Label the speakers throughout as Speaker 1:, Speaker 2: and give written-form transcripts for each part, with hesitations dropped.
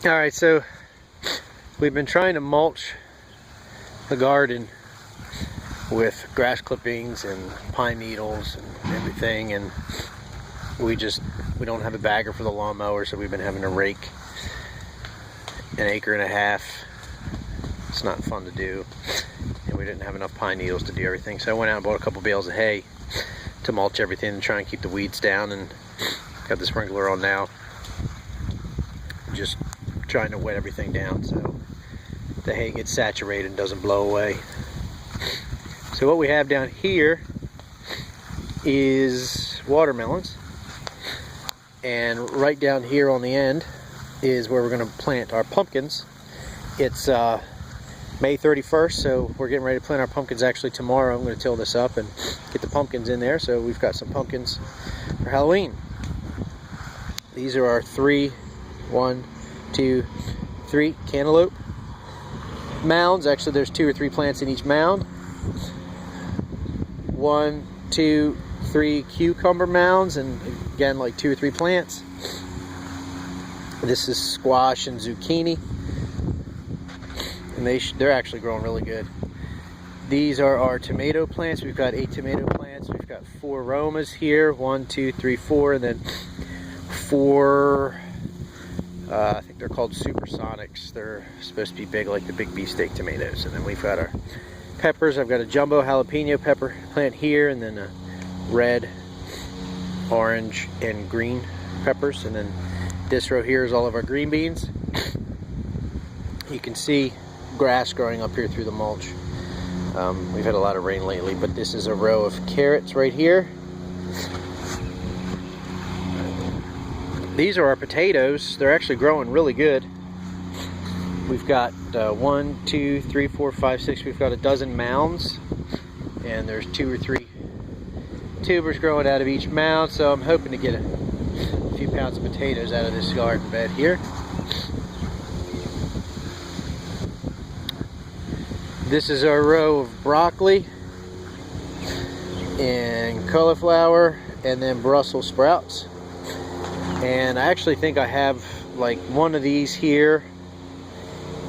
Speaker 1: Alright, so we've been trying to mulch the garden with grass clippings and pine needles and everything, and we don't have a bagger for the lawnmower, so we've been having to rake an acre and a half. It's not fun to do, and we didn't have enough pine needles to do everything, so I went out and bought a couple bales of hay to mulch everything and try and keep the weeds down, and got the sprinkler on now, just trying to wet everything down so the hay gets saturated and doesn't blow away. So what we have down here is watermelons, and right down here on the end is where we're going to plant our pumpkins. It's May 31st, so we're getting ready to plant our pumpkins actually tomorrow. I'm going to till this up and get the pumpkins in there, so we've got some pumpkins for Halloween. These are our 3 cantaloupe mounds. Actually, there's 2 or 3 plants in each mound. 1, 2, 3 cucumber mounds, and again like 2 or 3 plants. This is squash and zucchini, and they're actually growing really good. These are our tomato plants. We've got 8 tomato plants. We've got 4 Romas here, 1, 2, 3, 4, and then 4, I think they're called Supersonics. They're supposed to be big like the big beefsteak tomatoes. And then we've got our peppers. I've got a jumbo jalapeno pepper plant here, and then a red, orange, and green peppers. And then this row here is all of our green beans. You can see grass growing up here through the mulch. We've had a lot of rain lately, but this is a row of carrots right here. These are our potatoes. They're actually growing really good. We've got 1, 2, 3, 4, 5, 6. We've got a dozen mounds, and there's 2 or 3 tubers growing out of each mound. So I'm hoping to get a few pounds of potatoes out of this garden bed here. This is our row of broccoli and cauliflower, and then Brussels sprouts. And I actually think I have like one of these here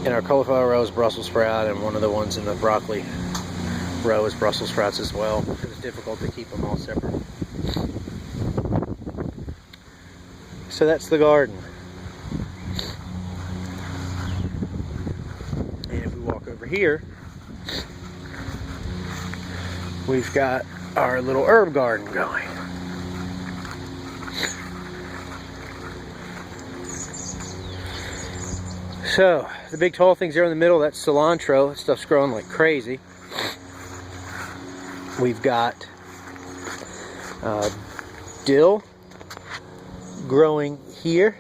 Speaker 1: in our cauliflower row is Brussels sprout, and one of the ones in the broccoli row is Brussels sprouts as well. It's difficult to keep them all separate. So that's the garden. And if we walk over here, we've got our little herb garden going. So, the big tall things there in the middle, that's cilantro. That stuff's growing like crazy. We've got dill growing here.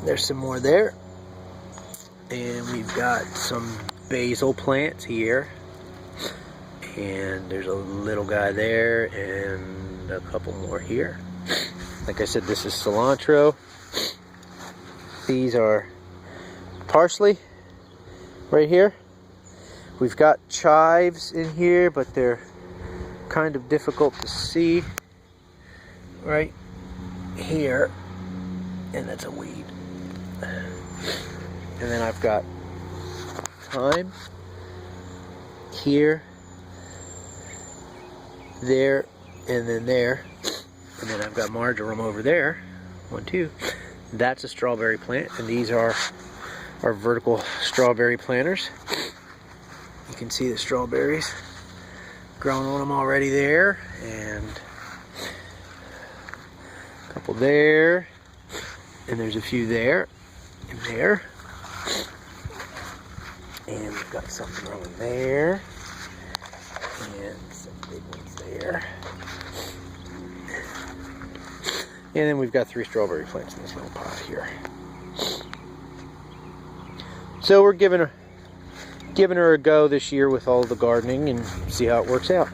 Speaker 1: There's some more there. And we've got some basil plants here. And there's a little guy there and a couple more here. Like I said, this is cilantro. These are parsley right here. We've got chives in here, but they're kind of difficult to see right here, and that's a weed. And then I've got thyme here, there, and then there, and then I've got marjoram over there. 1, 2. That's a strawberry plant, and these are our vertical strawberry planters. You can see the strawberries growing on them already there, and a couple there, and there's a few there and there, and we've got some growing there, and some big ones there, and then we've got 3 strawberry plants in this little pot here. So we're giving her a go this year with all the gardening and see how it works out.